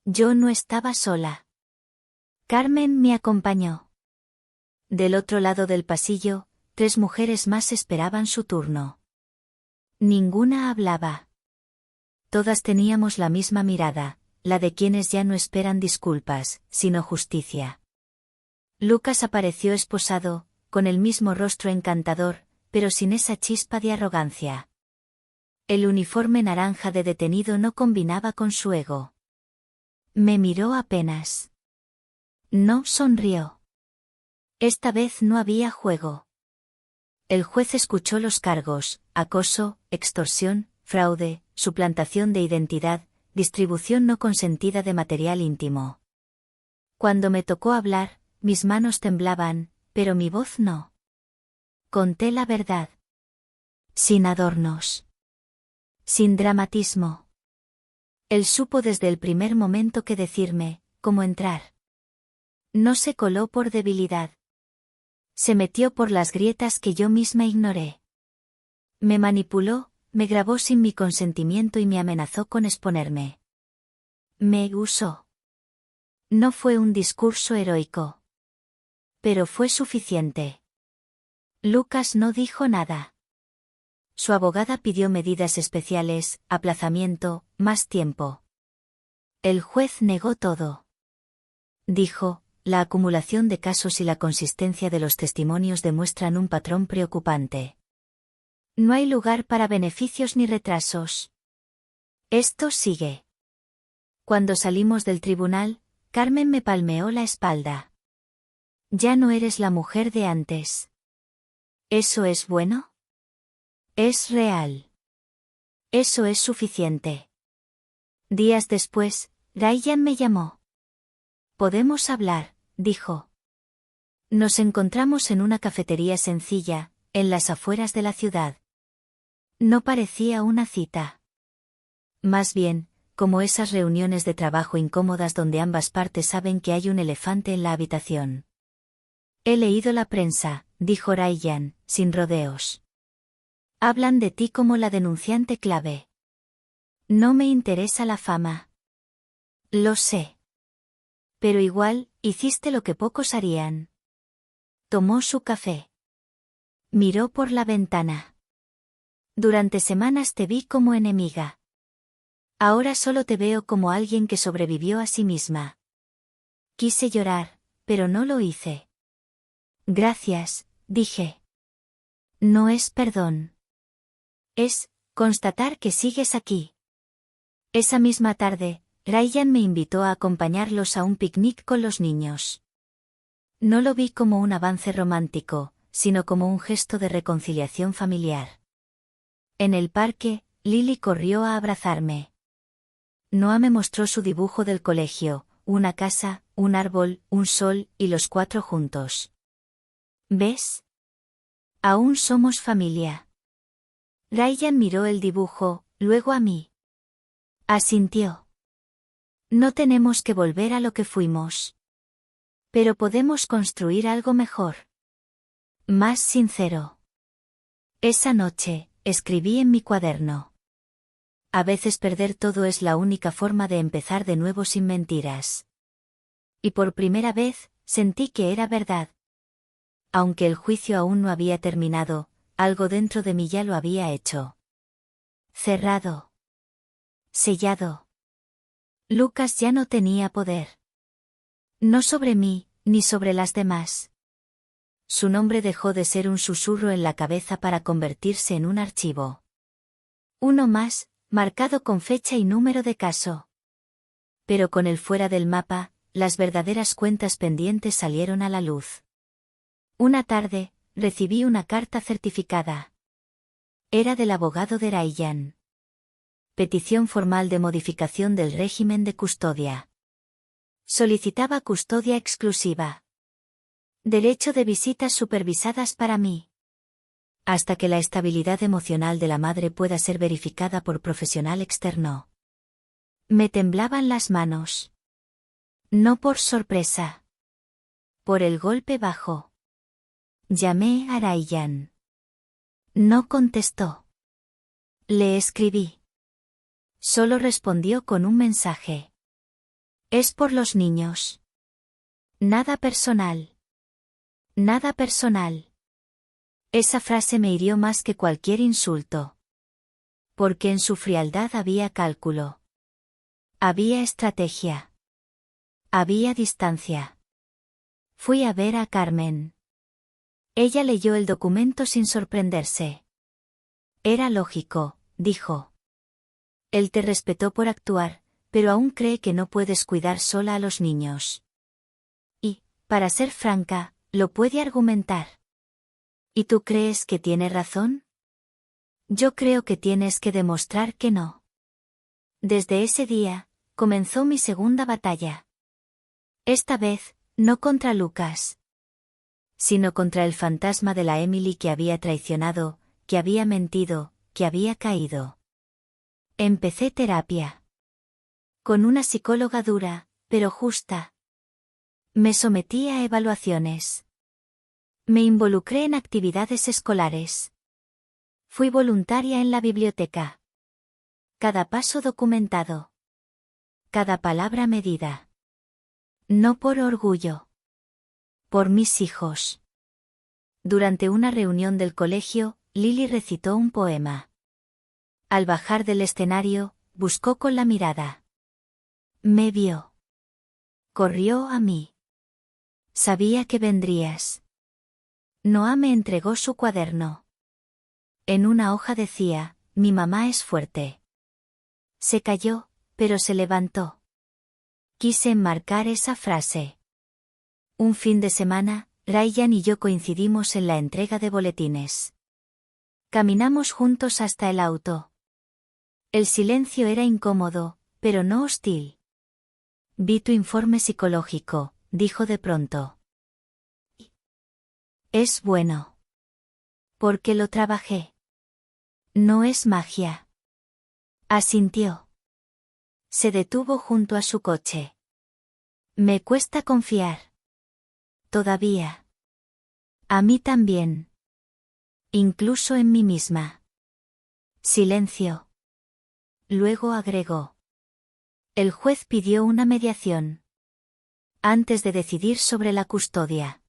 Yo no estaba sola. Carmen me acompañó. Del otro lado del pasillo, 3 mujeres más esperaban su turno. Ninguna hablaba. Todas teníamos la misma mirada, la de quienes ya no esperan disculpas, sino justicia. Lucas apareció esposado, con el mismo rostro encantador, pero sin esa chispa de arrogancia. El uniforme naranja de detenido no combinaba con su ego. Me miró apenas. No sonrió. Esta vez no había juego. El juez escuchó los cargos: acoso, extorsión, fraude, suplantación de identidad, distribución no consentida de material íntimo. Cuando me tocó hablar, mis manos temblaban, pero mi voz no. Conté la verdad. Sin adornos. Sin dramatismo. Él supo desde el primer momento qué decirme, cómo entrar. No se coló por debilidad. Se metió por las grietas que yo misma ignoré. Me manipuló, me grabó sin mi consentimiento y me amenazó con exponerme. Me usó. No fue un discurso heroico. Pero fue suficiente. Lucas no dijo nada. Su abogada pidió medidas especiales, aplazamiento, más tiempo. El juez negó todo. Dijo: la acumulación de casos y la consistencia de los testimonios demuestran un patrón preocupante. No hay lugar para beneficios ni retrasos. Esto sigue. Cuando salimos del tribunal, Carmen me palmeó la espalda. Ya no eres la mujer de antes. ¿Eso es bueno? Es real. Eso es suficiente. Días después, Ryan me llamó. Podemos hablar, dijo. Nos encontramos en una cafetería sencilla, en las afueras de la ciudad. No parecía una cita. Más bien, como esas reuniones de trabajo incómodas donde ambas partes saben que hay un elefante en la habitación. He leído la prensa, dijo Ryan, sin rodeos. Hablan de ti como la denunciante clave. No me interesa la fama. Lo sé. Pero igual, hiciste lo que pocos harían. Tomó su café. Miró por la ventana. Durante semanas te vi como enemiga. Ahora solo te veo como alguien que sobrevivió a sí misma. Quise llorar, pero no lo hice. Gracias, dije. No es perdón. Es constatar que sigues aquí. Esa misma tarde, Ryan me invitó a acompañarlos a un picnic con los niños. No lo vi como un avance romántico, sino como un gesto de reconciliación familiar. En el parque, Lily corrió a abrazarme. Noah me mostró su dibujo del colegio: una casa, un árbol, un sol, y los 4 juntos. ¿Ves? Aún somos familia. Ryan miró el dibujo, luego a mí. Asintió. No tenemos que volver a lo que fuimos. Pero podemos construir algo mejor. Más sincero. Esa noche, escribí en mi cuaderno. A veces perder todo es la única forma de empezar de nuevo sin mentiras. Y por primera vez, sentí que era verdad. Aunque el juicio aún no había terminado, algo dentro de mí ya lo había hecho. Cerrado. Sellado. Lucas ya no tenía poder. No sobre mí, ni sobre las demás. Su nombre dejó de ser un susurro en la cabeza para convertirse en un archivo. Uno más, marcado con fecha y número de caso. Pero con él fuera del mapa, las verdaderas cuentas pendientes salieron a la luz. Una tarde, recibí una carta certificada. Era del abogado de Ryan. Petición formal de modificación del régimen de custodia. Solicitaba custodia exclusiva. Derecho de visitas supervisadas para mí. Hasta que la estabilidad emocional de la madre pueda ser verificada por profesional externo. Me temblaban las manos. No por sorpresa. Por el golpe bajo. Llamé a Ryan. No contestó. Le escribí. Solo respondió con un mensaje. Es por los niños. Nada personal. Nada personal. Esa frase me hirió más que cualquier insulto. Porque en su frialdad había cálculo. Había estrategia. Había distancia. Fui a ver a Carmen. Ella leyó el documento sin sorprenderse. Era lógico, dijo. Él te respetó por actuar, pero aún cree que no puedes cuidar sola a los niños. Y, para ser franca, lo puede argumentar. ¿Y tú crees que tiene razón? Yo creo que tienes que demostrar que no. Desde ese día, comenzó mi segunda batalla. Esta vez, no contra Lucas, sino contra el fantasma de la Emily que había traicionado, que había mentido, que había caído. Empecé terapia. Con una psicóloga dura, pero justa. Me sometí a evaluaciones. Me involucré en actividades escolares. Fui voluntaria en la biblioteca. Cada paso documentado. Cada palabra medida. No por orgullo. Por mis hijos. Durante una reunión del colegio, Lily recitó un poema. Al bajar del escenario, buscó con la mirada. Me vio. Corrió a mí. Sabía que vendrías. Noah me entregó su cuaderno. En una hoja decía, mi mamá es fuerte. Se cayó, pero se levantó. Quise enmarcar esa frase. Un fin de semana, Ryan y yo coincidimos en la entrega de boletines. Caminamos juntos hasta el auto. El silencio era incómodo, pero no hostil. Vi tu informe psicológico, dijo de pronto. Es bueno. Porque lo trabajé. No es magia. Asintió. Se detuvo junto a su coche. Me cuesta confiar. Todavía. A mí también. Incluso en mí misma. Silencio. Luego agregó. El juez pidió una mediación. Antes de decidir sobre la custodia.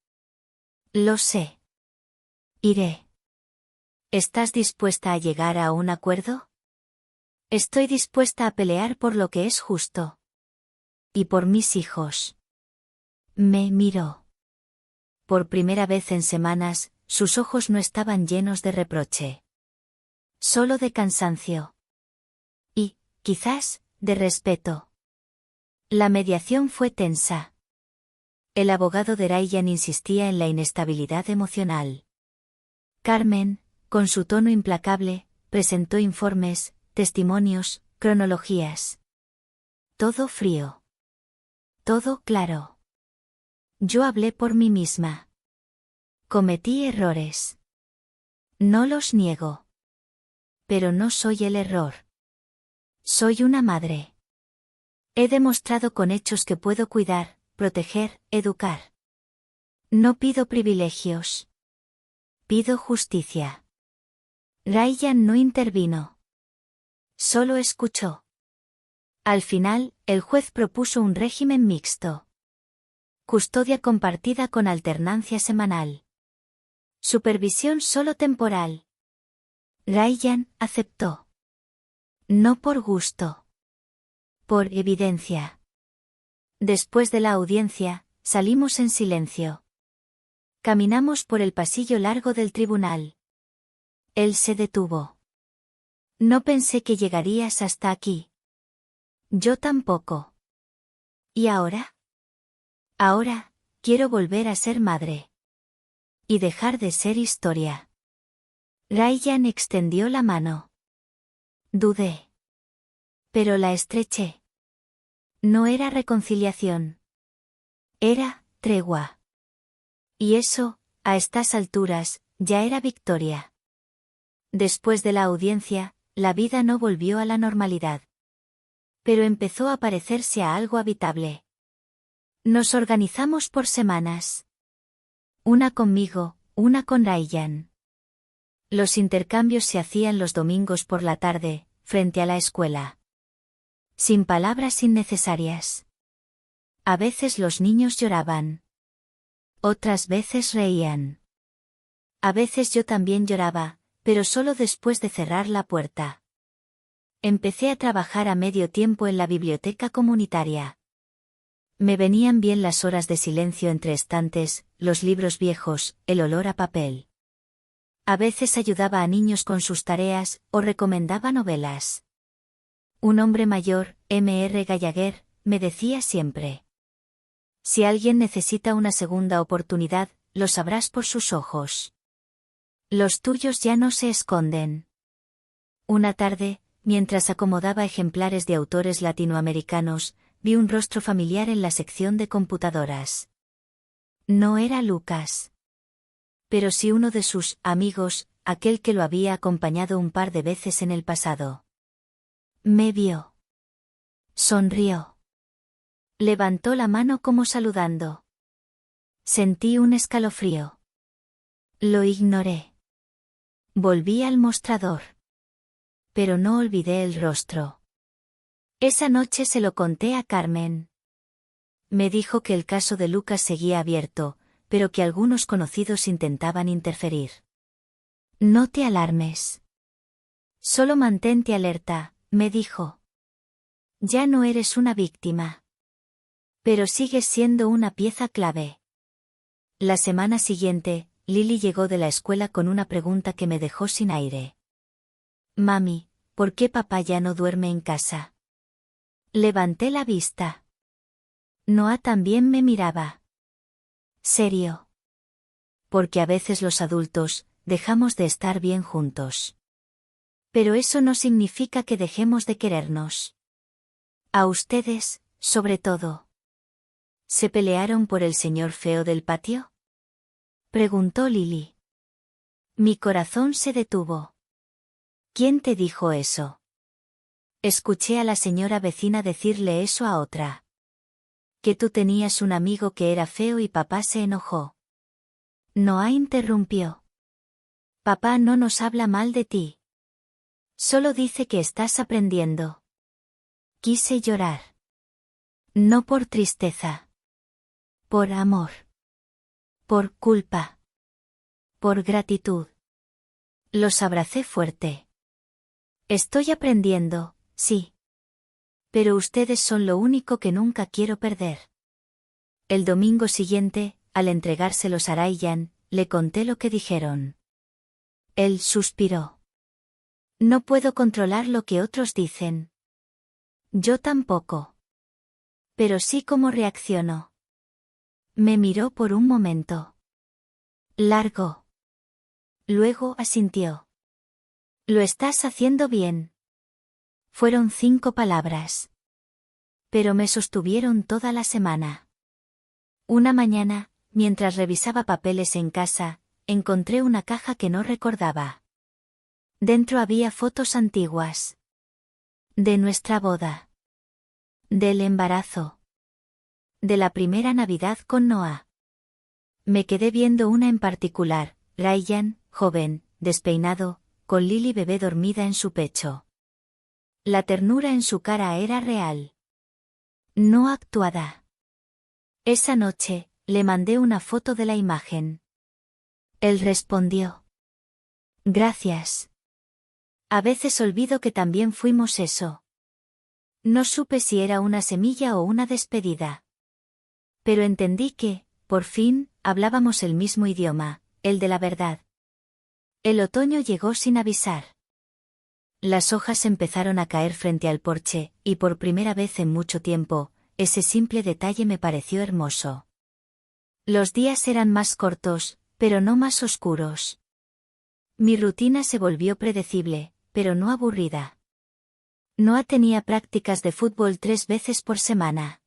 Lo sé. Iré. ¿Estás dispuesta a llegar a un acuerdo? Estoy dispuesta a pelear por lo que es justo. Y por mis hijos. Me miró. Por primera vez en semanas, sus ojos no estaban llenos de reproche. Solo de cansancio. Y, quizás, de respeto. La mediación fue tensa. El abogado de Ryan insistía en la inestabilidad emocional. Carmen, con su tono implacable, presentó informes, testimonios, cronologías. Todo frío. Todo claro. Yo hablé por mí misma. Cometí errores. No los niego. Pero no soy el error. Soy una madre. He demostrado con hechos que puedo cuidar, proteger, educar. No pido privilegios. Pido justicia. Ryan no intervino. Solo escuchó. Al final, el juez propuso un régimen mixto. Custodia compartida con alternancia semanal. Supervisión solo temporal. Ryan aceptó. No por gusto. Por evidencia. Después de la audiencia, salimos en silencio. Caminamos por el pasillo largo del tribunal. Él se detuvo. No pensé que llegarías hasta aquí. Yo tampoco. ¿Y ahora? Ahora, quiero volver a ser madre. Y dejar de ser historia. Ryan extendió la mano. Dudé. Pero la estreché. No era reconciliación. Era tregua. Y eso, a estas alturas, ya era victoria. Después de la audiencia, la vida no volvió a la normalidad. Pero empezó a parecerse a algo habitable. Nos organizamos por semanas. Una conmigo, una con Ryan. Los intercambios se hacían los domingos por la tarde, frente a la escuela. Sin palabras innecesarias. A veces los niños lloraban. Otras veces reían. A veces yo también lloraba, pero solo después de cerrar la puerta. Empecé a trabajar a medio tiempo en la biblioteca comunitaria. Me venían bien las horas de silencio entre estantes, los libros viejos, el olor a papel. A veces ayudaba a niños con sus tareas, o recomendaba novelas. Un hombre mayor, M.R. Gallagher, me decía siempre: si alguien necesita una segunda oportunidad, lo sabrás por sus ojos. Los tuyos ya no se esconden. Una tarde, mientras acomodaba ejemplares de autores latinoamericanos, vi un rostro familiar en la sección de computadoras. No era Lucas. Pero sí uno de sus amigos, aquel que lo había acompañado un par de veces en el pasado. Me vio. Sonrió. Levantó la mano como saludando. Sentí un escalofrío. Lo ignoré. Volví al mostrador. Pero no olvidé el rostro. Esa noche se lo conté a Carmen. Me dijo que el caso de Lucas seguía abierto, pero que algunos conocidos intentaban interferir. No te alarmes. Solo mantente alerta, me dijo. Ya no eres una víctima. Pero sigues siendo una pieza clave. La semana siguiente, Lily llegó de la escuela con una pregunta que me dejó sin aire. Mami, ¿por qué papá ya no duerme en casa? Levanté la vista. Noah también me miraba. ¿Serio? Porque a veces los adultos, dejamos de estar bien juntos. Pero eso no significa que dejemos de querernos. A ustedes, sobre todo. ¿Se pelearon por el señor feo del patio? Preguntó Lily. Mi corazón se detuvo. ¿Quién te dijo eso? Escuché a la señora vecina decirle eso a otra. Que tú tenías un amigo que era feo y papá se enojó. Noah interrumpió. Papá no nos habla mal de ti. Solo dice que estás aprendiendo. Quise llorar. No por tristeza. Por amor. Por culpa. Por gratitud. Los abracé fuerte. Estoy aprendiendo, sí. Pero ustedes son lo único que nunca quiero perder. El domingo siguiente, al entregárselos a Ryan, le conté lo que dijeron. Él suspiró. No puedo controlar lo que otros dicen. Yo tampoco. Pero sí cómo reacciono. Me miró por un momento. Largo. Luego asintió. Lo estás haciendo bien. Fueron 5 palabras. Pero me sostuvieron toda la semana. Una mañana, mientras revisaba papeles en casa, encontré una caja que no recordaba. Dentro había fotos antiguas. De nuestra boda. Del embarazo. De la primera Navidad con Noah. Me quedé viendo una en particular, Ryan, joven, despeinado, con Lily bebé dormida en su pecho. La ternura en su cara era real. No actuada. Esa noche, le mandé una foto de la imagen. Él respondió. Gracias. A veces olvido que también fuimos eso. No supe si era una semilla o una despedida. Pero entendí que, por fin, hablábamos el mismo idioma, el de la verdad. El otoño llegó sin avisar. Las hojas empezaron a caer frente al porche, y por primera vez en mucho tiempo, ese simple detalle me pareció hermoso. Los días eran más cortos, pero no más oscuros. Mi rutina se volvió predecible, pero no aburrida. Noah tenía prácticas de fútbol 3 veces por semana.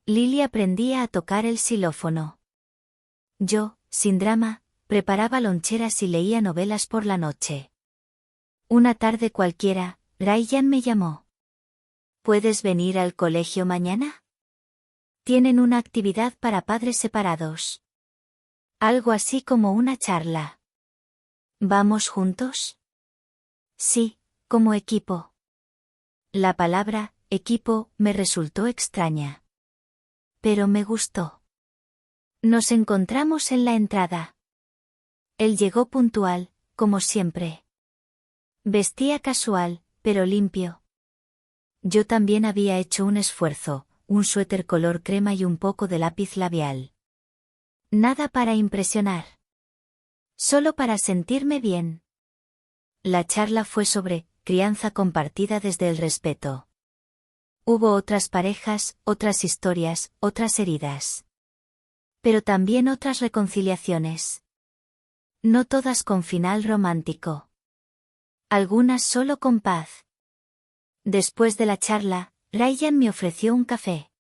Lily aprendía a tocar el xilófono. Yo, sin drama, preparaba loncheras y leía novelas por la noche. Una tarde cualquiera, Ryan me llamó. ¿Puedes venir al colegio mañana? Tienen una actividad para padres separados. Algo así como una charla. ¿Vamos juntos? Sí, como equipo. La palabra, equipo, me resultó extraña. Pero me gustó. Nos encontramos en la entrada. Él llegó puntual, como siempre. Vestía casual, pero limpio. Yo también había hecho un esfuerzo, un suéter color crema y un poco de lápiz labial. Nada para impresionar. Solo para sentirme bien. La charla fue sobre crianza compartida desde el respeto. Hubo otras parejas, otras historias, otras heridas. Pero también otras reconciliaciones. No todas con final romántico. Algunas solo con paz. Después de la charla, Ryan me ofreció un café.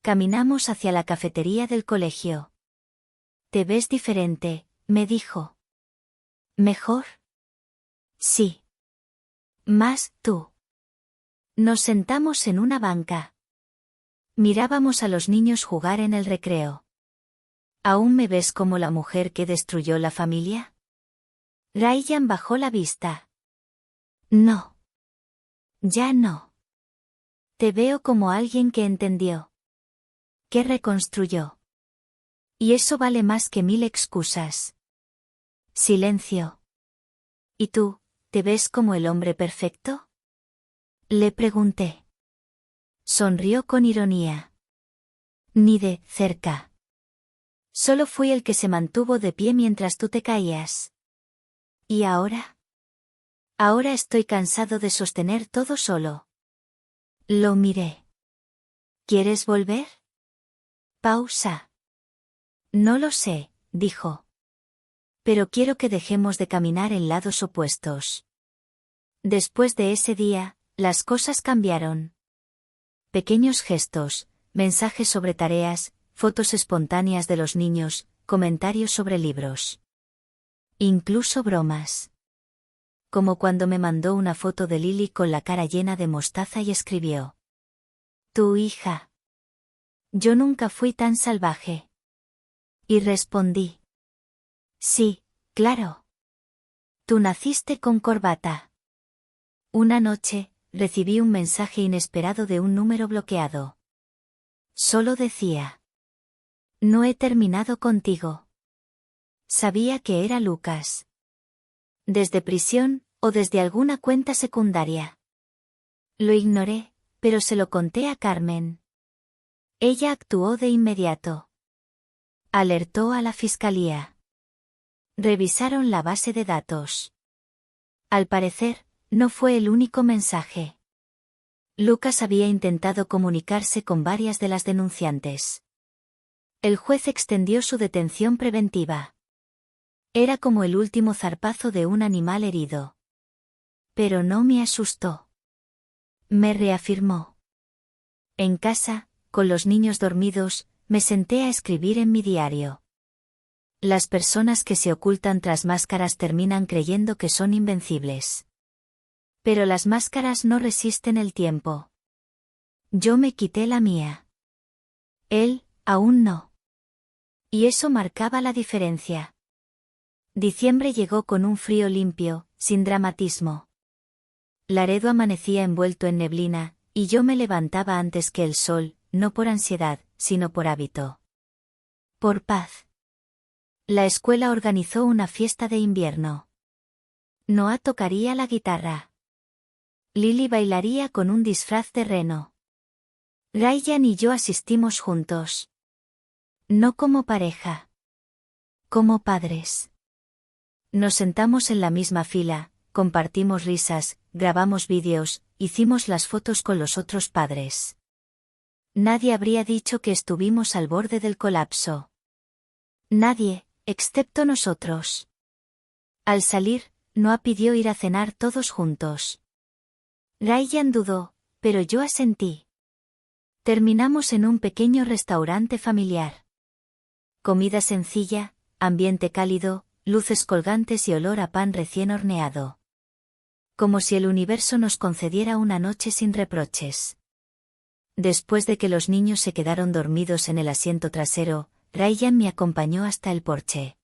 Caminamos hacia la cafetería del colegio. Te ves diferente, me dijo. ¿Mejor? Sí. Más tú. Nos sentamos en una banca. Mirábamos a los niños jugar en el recreo. ¿Aún me ves como la mujer que destruyó la familia? Ryan bajó la vista. No. Ya no. Te veo como alguien que entendió. Que reconstruyó. Y eso vale más que 1000 excusas. Silencio. ¿Y tú, te ves como el hombre perfecto? Le pregunté. Sonrió con ironía. Ni de cerca. Solo fui el que se mantuvo de pie mientras tú te caías. ¿Y ahora? Ahora estoy cansado de sostener todo solo. Lo miré. ¿Quieres volver? Pausa. No lo sé, dijo. Pero quiero que dejemos de caminar en lados opuestos. Después de ese día, las cosas cambiaron. Pequeños gestos, mensajes sobre tareas, fotos espontáneas de los niños, comentarios sobre libros. Incluso bromas. Como cuando me mandó una foto de Lily con la cara llena de mostaza y escribió. Tu hija. Yo nunca fui tan salvaje. Y respondí. Sí, claro. Tú naciste con corbata. Una noche, recibí un mensaje inesperado de un número bloqueado. Solo decía. No he terminado contigo. Sabía que era Lucas. Desde prisión, o desde alguna cuenta secundaria. Lo ignoré, pero se lo conté a Carmen. Ella actuó de inmediato. Alertó a la fiscalía. Revisaron la base de datos. Al parecer, no fue el único mensaje. Lucas había intentado comunicarse con varias de las denunciantes. El juez extendió su detención preventiva. Era como el último zarpazo de un animal herido. Pero no me asustó. Me reafirmó. En casa, con los niños dormidos, me senté a escribir en mi diario. Las personas que se ocultan tras máscaras terminan creyendo que son invencibles. Pero las máscaras no resisten el tiempo. Yo me quité la mía. Él, aún no. Y eso marcaba la diferencia. Diciembre llegó con un frío limpio, sin dramatismo. Laredo amanecía envuelto en neblina, y yo me levantaba antes que el sol, no por ansiedad, sino por hábito. Por paz. La escuela organizó una fiesta de invierno. Noah tocaría la guitarra. Lily bailaría con un disfraz de reno. Ryan y yo asistimos juntos. No como pareja. Como padres. Nos sentamos en la misma fila, compartimos risas, grabamos vídeos, hicimos las fotos con los otros padres. Nadie habría dicho que estuvimos al borde del colapso. Nadie, excepto nosotros. Al salir, Noah pidió ir a cenar todos juntos. Ryan dudó, pero yo asentí. Terminamos en un pequeño restaurante familiar. Comida sencilla, ambiente cálido, luces colgantes y olor a pan recién horneado. Como si el universo nos concediera una noche sin reproches. Después de que los niños se quedaron dormidos en el asiento trasero, Ryan me acompañó hasta el porche.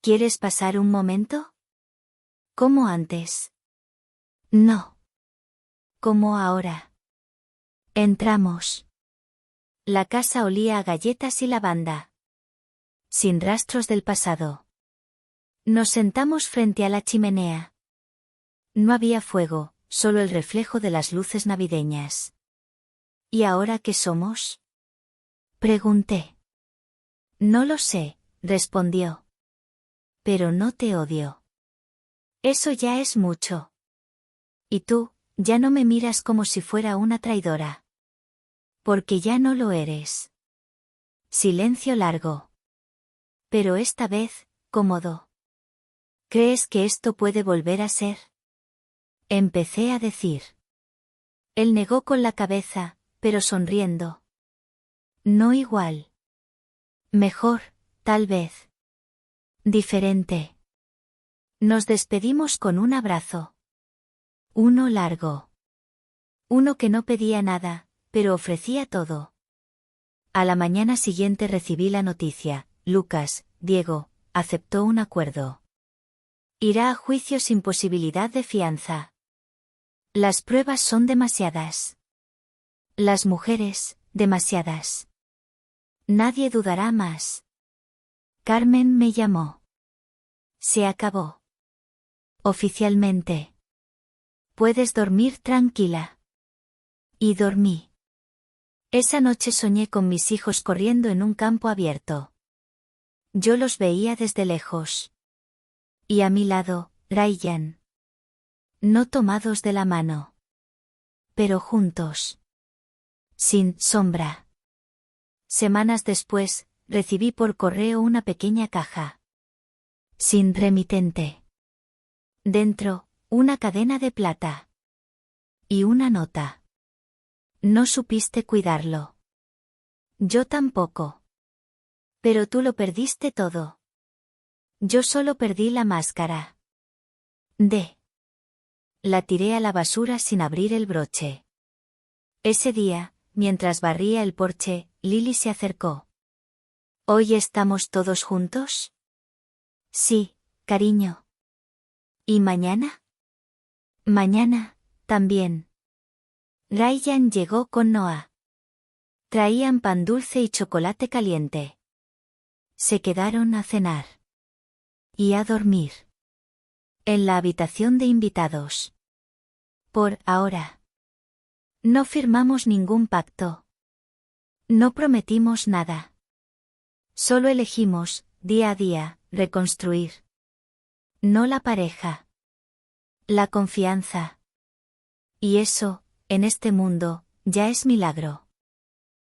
¿Quieres pasar un momento? ¿Como antes? No. ¿Como ahora? Entramos. La casa olía a galletas y lavanda. Sin rastros del pasado. Nos sentamos frente a la chimenea. No había fuego, solo el reflejo de las luces navideñas. ¿Y ahora qué somos? Pregunté. No lo sé, respondió. Pero no te odio. Eso ya es mucho. Y tú, ya no me miras como si fuera una traidora. Porque ya no lo eres. Silencio largo. Pero esta vez, cómodo. ¿Crees que esto puede volver a ser? Empecé a decir. Él negó con la cabeza, pero sonriendo. No igual. Mejor, tal vez. Diferente. Nos despedimos con un abrazo. Uno largo. Uno que no pedía nada, pero ofrecía todo. A la mañana siguiente recibí la noticia: Lucas, Diego, aceptó un acuerdo. Irá a juicio sin posibilidad de fianza. Las pruebas son demasiadas. Las mujeres, demasiadas. Nadie dudará más. Carmen me llamó. Se acabó. Oficialmente. Puedes dormir tranquila. Y dormí. Esa noche soñé con mis hijos corriendo en un campo abierto. Yo los veía desde lejos. Y a mi lado, Ryan. No tomados de la mano. Pero juntos. Sin sombra. Semanas después, recibí por correo una pequeña caja. Sin remitente. Dentro, una cadena de plata. Y una nota. No supiste cuidarlo. Yo tampoco. Pero tú lo perdiste todo. Yo solo perdí la máscara. La tiré a la basura sin abrir el broche. Ese día, mientras barría el porche, Lily se acercó. ¿Hoy estamos todos juntos? Sí, cariño. ¿Y mañana? Mañana, también. Ryan llegó con Noah. Traían pan dulce y chocolate caliente. Se quedaron a cenar. Y a dormir. En la habitación de invitados. Por ahora. No firmamos ningún pacto. No prometimos nada. Solo elegimos, día a día, reconstruir. No la pareja. La confianza. Y eso, en este mundo, ya es milagro.